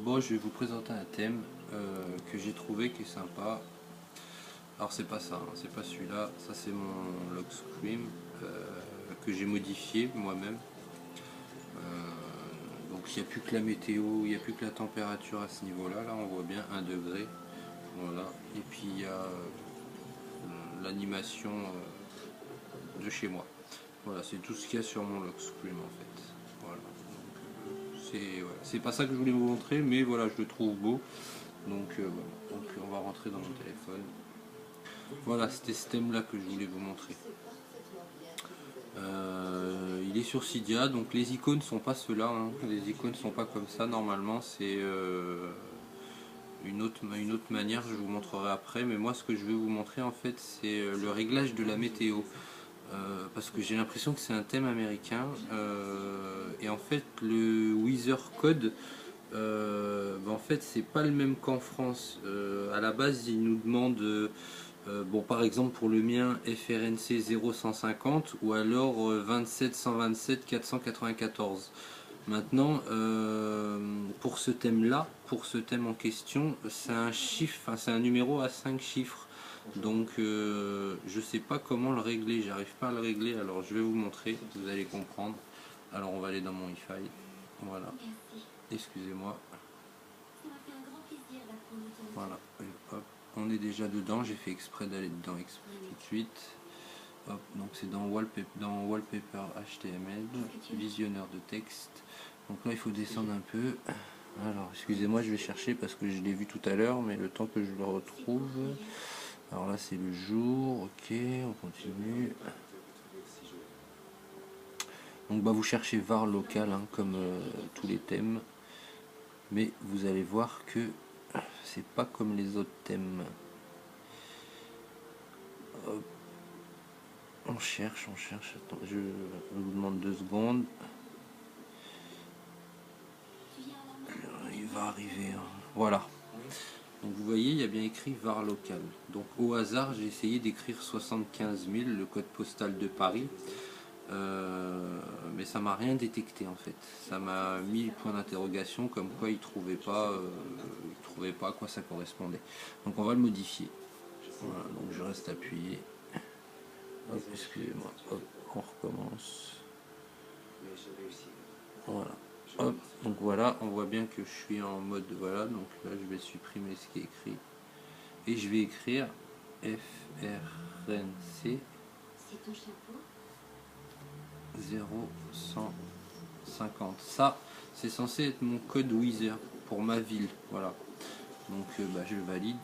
Bon, je vais vous présenter un thème que j'ai trouvé qui est sympa. Alors c'est pas ça, hein, c'est pas celui-là, ça c'est mon lock screen que j'ai modifié moi-même. Donc il n'y a plus que la météo, il n'y a plus que la température à ce niveau-là. Là on voit bien 1 degré. Voilà. Et puis il y a l'animation de chez moi. Voilà, c'est tout ce qu'il y a sur mon lock screen en fait. Voilà. C'est pas ça que je voulais vous montrer, mais voilà, je le trouve beau. Donc, voilà. Donc on va rentrer dans mon téléphone. Voilà, c'était ce thème là que je voulais vous montrer. Il est sur Cydia, donc les icônes sont pas ceux-là, hein. Les icônes sont pas comme ça normalement, c'est une autre manière, je vous montrerai après, mais moi ce que je vais vous montrer en fait c'est le réglage de la météo. Parce que j'ai l'impression que c'est un thème américain et en fait le Weather Code en fait c'est pas le même qu'en France. À la base il nous demande bon, par exemple pour le mien FRNC 0150 ou alors 27 127 494. Maintenant, pour ce thème-là, pour ce thème en question, c'est un chiffre, enfin, c'est un numéro à 5 chiffres. Donc, je sais pas comment le régler, j'arrive pas à le régler. Alors, je vais vous montrer, vous allez comprendre. Alors, on va aller dans mon Wi-Fi. Voilà. Excusez-moi. Voilà. Hop. On est déjà dedans. J'ai fait exprès d'aller dedans tout de suite. Hop. Donc, c'est dans Wallpaper HTML, visionneur de texte. Donc là, il faut descendre un peu. Alors, excusez-moi, je vais chercher parce que je l'ai vu tout à l'heure, mais le temps que je le retrouve. Alors là, c'est le jour. Ok, on continue. Donc, bah, vous cherchez var local, hein, comme tous les thèmes. Mais vous allez voir que c'est pas comme les autres thèmes. Hop. On cherche. Attends, je vous demande 2 secondes. Il va arriver. Hein. Voilà. Donc vous voyez, il y a bien écrit var local. Donc au hasard, j'ai essayé d'écrire 75 000, le code postal de Paris. Mais ça m'a rien détecté en fait. Ça m'a mis le point d'interrogation comme quoi il trouvait pas à quoi ça correspondait. Donc on va le modifier. Voilà, donc je reste appuyé. Hop, excusez-moi. Hop, on recommence. Voilà. Hop, donc voilà, on voit bien que je suis en mode voilà, donc là je vais supprimer ce qui est écrit et je vais écrire FRNC 0150. Ça, c'est censé être mon code Weather pour ma ville, voilà. Donc bah, je valide.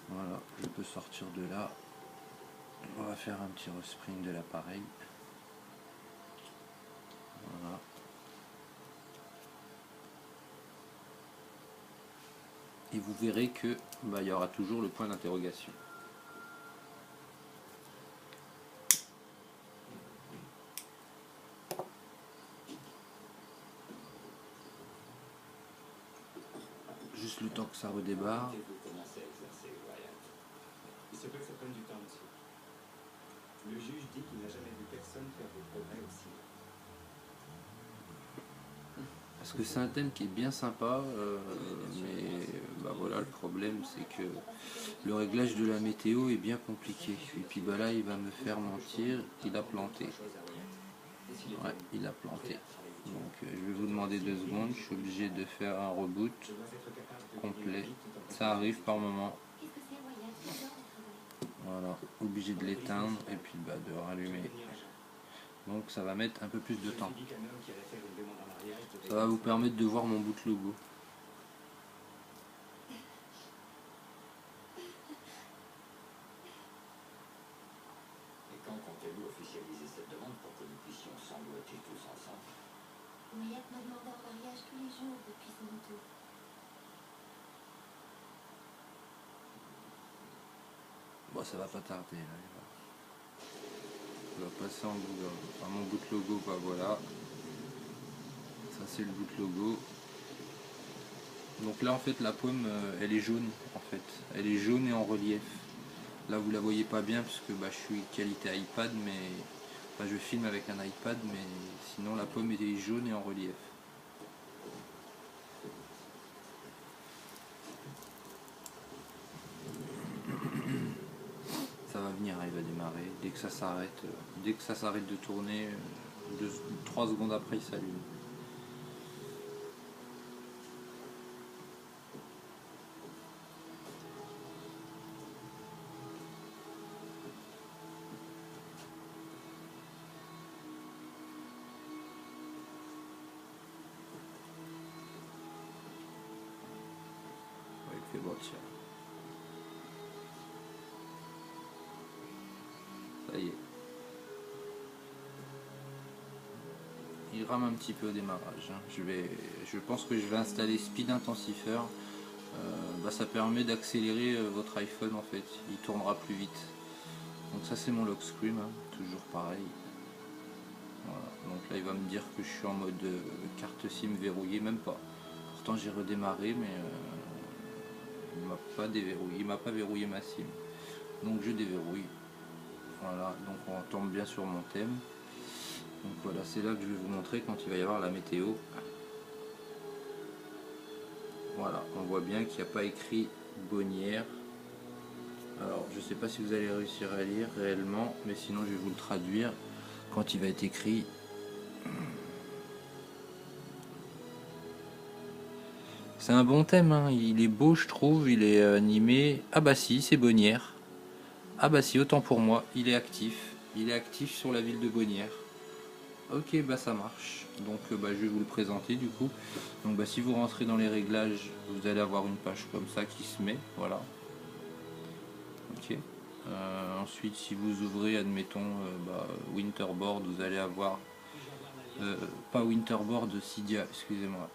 Voilà, je peux sortir de là. On va faire un petit respring de l'appareil. Voilà. Et vous verrez que bah, il y aura toujours le point d'interrogation. Juste le temps que ça redébarre. Il se peut que ça prenne du temps aussi. Le juge dit qu'il n'a jamais vu personne faire des progrès aussi. Parce que c'est un thème qui est bien sympa, mais bah voilà, le problème c'est que le réglage de la météo est bien compliqué. Et puis bah là il va me faire mentir, il a planté. Ouais, il a planté. Donc je vais vous demander 2 secondes, je suis obligé de faire un reboot complet. Ça arrive par moment. Voilà, obligé de l'éteindre et puis bah, de rallumer. Donc ça va mettre un peu plus de temps. Ça va vous permettre de voir mon boot logo. Et quand comptez-vous officialiser cette demande pour que nous puissions sangloter tous ensemble? Mayette m'a demandé en mariage tous les jours depuis son retour. Bon, ça va pas tarder là. On va passer en bout, enfin, mon boot logo, bah voilà. Ça c'est le boot logo. Donc là en fait la pomme elle est jaune en fait. Elle est jaune et en relief. Là vous la voyez pas bien parce que bah, je suis qualité iPad mais enfin, je filme avec un iPad mais sinon la pomme est jaune et en relief. il va démarrer. Dès que ça s'arrête, de tourner, 3 secondes après il s'allume. Ouais, il fait beau, tiens. Ça y est. Il rame un petit peu au démarrage. Je pense que je vais installer Speed Intensifier. Ça permet d'accélérer votre iPhone en fait. Il tournera plus vite. Donc ça c'est mon lock screen, hein, toujours pareil. Voilà. Donc là il va me dire que je suis en mode carte SIM verrouillée, même pas. Pourtant j'ai redémarré mais il m'a pas déverrouillé, il m'a pas verrouillé ma SIM. Donc je déverrouille. Voilà, donc on tombe bien sur mon thème. Donc voilà, c'est là que je vais vous montrer quand il va y avoir la météo. Voilà, on voit bien qu'il n'y a pas écrit Bonnières. Alors je ne sais pas si vous allez réussir à lire réellement, mais sinon je vais vous le traduire quand il va être écrit. C'est un bon thème, hein. Il est beau je trouve, il est animé. Ah bah si, c'est Bonnières. Ah bah si, autant pour moi, il est actif. Il est actif sur la ville de Bonnières. Ok, bah ça marche. Donc je vais vous le présenter du coup. Donc si vous rentrez dans les réglages, vous allez avoir une page comme ça qui se met. Voilà. Ok. Ensuite, si vous ouvrez, admettons, Winterboard, vous allez avoir pas Winterboard, Cydia, excusez-moi.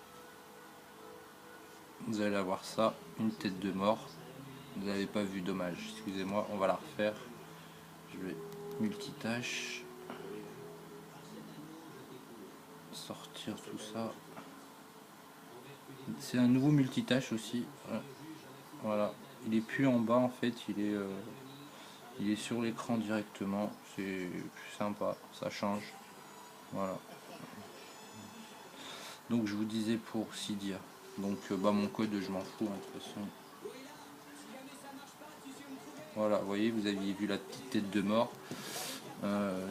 Vous allez avoir ça, une tête de mort. Vous n'avez pas vu, dommage. Excusez-moi, on va la refaire. Je vais multitâche. Sortir tout ça. C'est un nouveau multitâche aussi. Voilà. Il est plus en bas en fait, il est sur l'écran directement. C'est plus sympa, ça change. Voilà. Donc je vous disais pour Cydia. Donc mon code je m'en fous, hein, de toute façon. Voilà, vous voyez, vous aviez vu la petite tête de mort.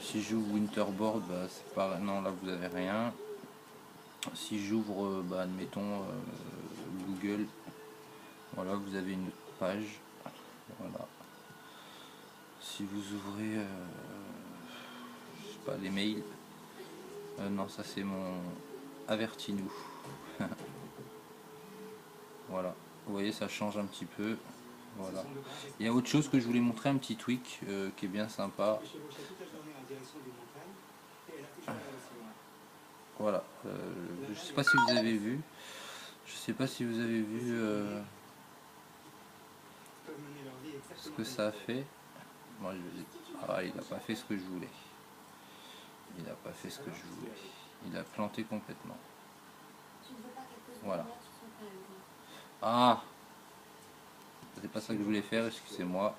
Si j'ouvre Winterboard, c'est pareil. Non, là vous avez rien. Si j'ouvre, admettons Google, voilà, vous avez une page. Voilà. Si vous ouvrez, je sais pas, les mails. Non, ça c'est mon Avertis-nous. Voilà, vous voyez, ça change un petit peu. Voilà. Il y a autre chose que je voulais montrer, un petit tweak qui est bien sympa. Voilà, je sais pas si vous avez vu. Je sais pas si vous avez vu ce que ça a fait. Moi, il n'a pas fait ce que je voulais. Il n'a pas fait ce que je voulais. Il a planté complètement. Voilà. Ah, c'est pas ça que je voulais faire, excusez-moi.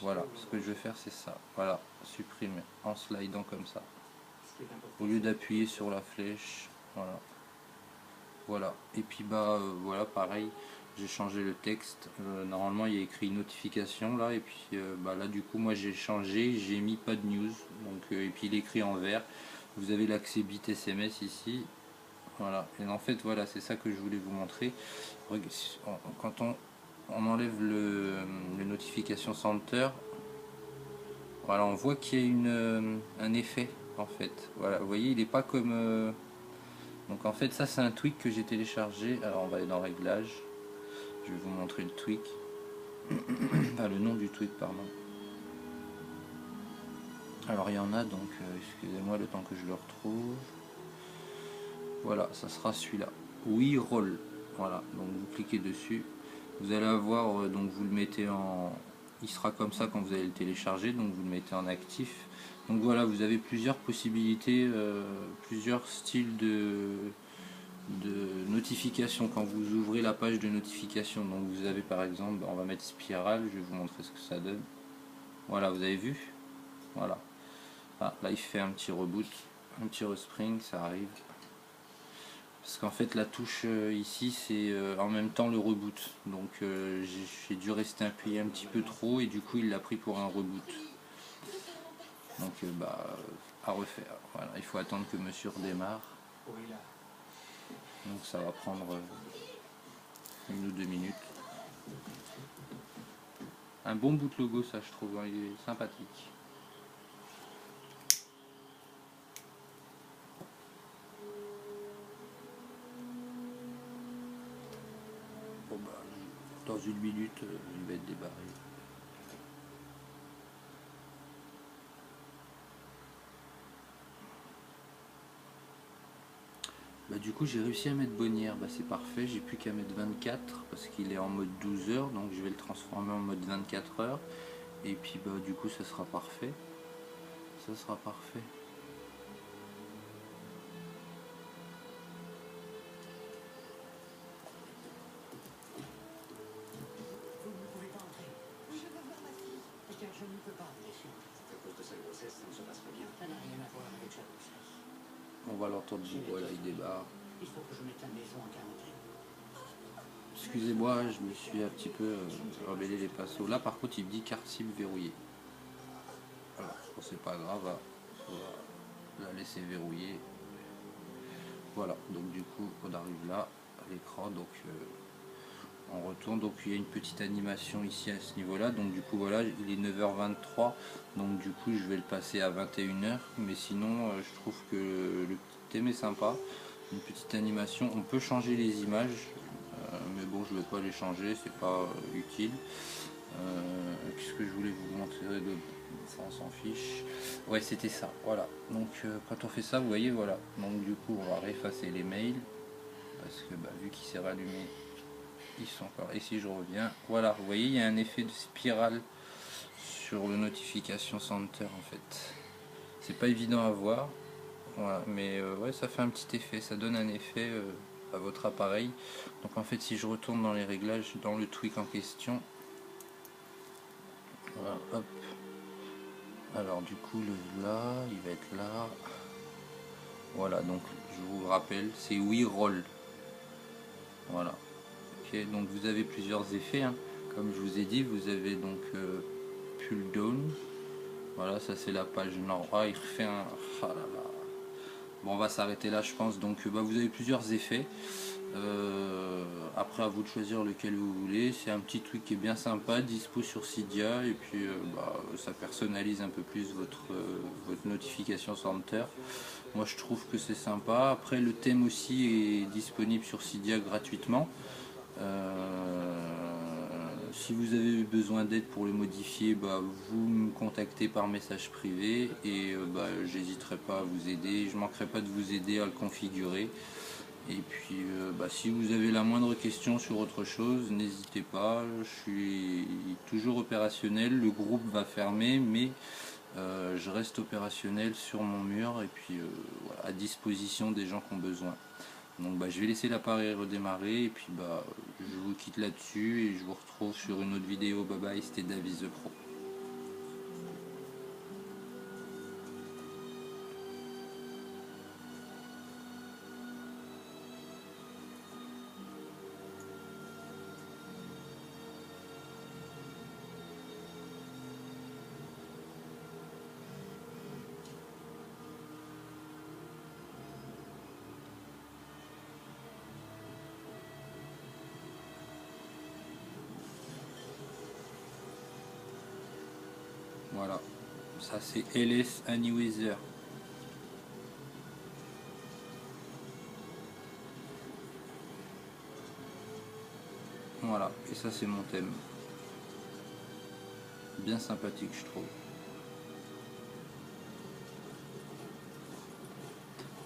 Voilà, ce que je vais faire c'est ça. Voilà, supprimer en slidant comme ça. Au lieu d'appuyer sur la flèche, voilà. Voilà. Et puis voilà, pareil, j'ai changé le texte. Normalement il y a écrit notification là, et puis là du coup moi j'ai changé, j'ai mis pas de news. Donc et puis il est écrit en vert. Vous avez l'accès bit SMS ici. Voilà, et en fait voilà, c'est ça que je voulais vous montrer. Quand on enlève le notification center, voilà, on voit qu'il y a un effet en fait. Voilà, vous voyez, il n'est pas comme donc en fait ça c'est un tweak que j'ai téléchargé. Alors on va aller dans réglages, je vais vous montrer le tweak. Le nom du tweak, pardon. Alors il y en a, donc excusez-moi le temps que je le retrouve. Voilà, ça sera celui-là. Oui, roll. Voilà, donc vous cliquez dessus. Vous allez avoir, donc vous le mettez en... Il sera comme ça quand vous allez le télécharger, donc vous le mettez en actif. Donc voilà, vous avez plusieurs possibilités, plusieurs styles de notification quand vous ouvrez la page de notification. Donc vous avez par exemple, on va mettre spirale, je vais vous montrer ce que ça donne. Voilà, vous avez vu. Voilà. Ah, là il fait un petit reboot, un petit respring, ça arrive. Parce qu'en fait la touche ici c'est en même temps le reboot. Donc j'ai dû rester appuyé un petit peu trop et du coup il l'a pris pour un reboot. Donc à refaire. Voilà, il faut attendre que monsieur redémarre. Donc ça va prendre 1 ou 2 minutes. Un bon boot logo ça je trouve, hein, il est sympathique. Bon dans 1 minute il va être débarré. Du coup j'ai réussi à mettre Bonnière, c'est parfait, j'ai plus qu'à mettre 24 parce qu'il est en mode 12 heures, donc je vais le transformer en mode 24 heures et puis du coup ça sera parfait. Ça sera parfait. Vous ne pouvez pas entrer. Je veux voir ma fille. Car je ne peux pas, bien sûr. C'est à cause de sa grossesse, ça ne se passe pas bien. Ça n'a rien à voir avec sa grossesse. On va l'entendre du voilà, il débarque. Il faut que je mette la maison en quarantaine. Excusez-moi, je me suis un petit peu embellé les pinceaux. Là par contre il me dit carte SIM verrouillée. Alors bon, c'est pas grave, on va la laisser verrouiller. Voilà, donc du coup on arrive là à l'écran, donc on retourne, donc il y a une petite animation ici à ce niveau là, donc du coup voilà il est 9h23, donc du coup je vais le passer à 21h, mais sinon je trouve que le thème est sympa, une petite animation, on peut changer les images, mais bon je ne vais pas les changer, c'est pas utile. Qu'est-ce que je voulais vous montrer de ça, on s'en fiche. Ouais, c'était ça, voilà. Donc quand on fait ça, vous voyez, voilà. Donc du coup on va réeffacer les mails parce que vu qu'il s'est rallumé, ils sont encore. Et si je reviens, voilà, vous voyez, il y a un effet de spirale sur le notification center en fait. C'est pas évident à voir, voilà, mais ouais, ça fait un petit effet, ça donne un effet à votre appareil. Donc en fait, si je retourne dans les réglages, dans le tweak en question, voilà, hop. Alors du coup là, il va être là. Voilà, donc je vous rappelle, c'est We Roll. Voilà. Ok, donc vous avez plusieurs effets, hein. Comme je vous ai dit, vous avez donc Pull Down. Voilà, ça c'est la page nord. Ah, il refait un. Ah là là. Bon, on va s'arrêter là, je pense. Donc vous avez plusieurs effets. Après à vous de choisir lequel vous voulez. C'est un petit truc qui est bien sympa, dispo sur Cydia, et puis ça personnalise un peu plus votre notification center. Moi je trouve que c'est sympa. Après le thème aussi est disponible sur Cydia gratuitement. Si vous avez besoin d'aide pour le modifier, vous me contactez par message privé et j'hésiterai pas à vous aider. Je manquerai pas de vous aider à le configurer. Et puis si vous avez la moindre question sur autre chose, n'hésitez pas, je suis toujours opérationnel, le groupe va fermer mais je reste opérationnel sur mon mur et puis voilà, à disposition des gens qui ont besoin. Donc je vais laisser l'appareil redémarrer et puis je vous quitte là-dessus et je vous retrouve sur une autre vidéo. Bye bye, c'était Davis the Pro. Voilà, ça c'est LS Anyweather. Voilà, et ça c'est mon thème. Bien sympathique je trouve.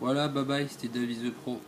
Voilà, bye bye, c'était Davis the Pro.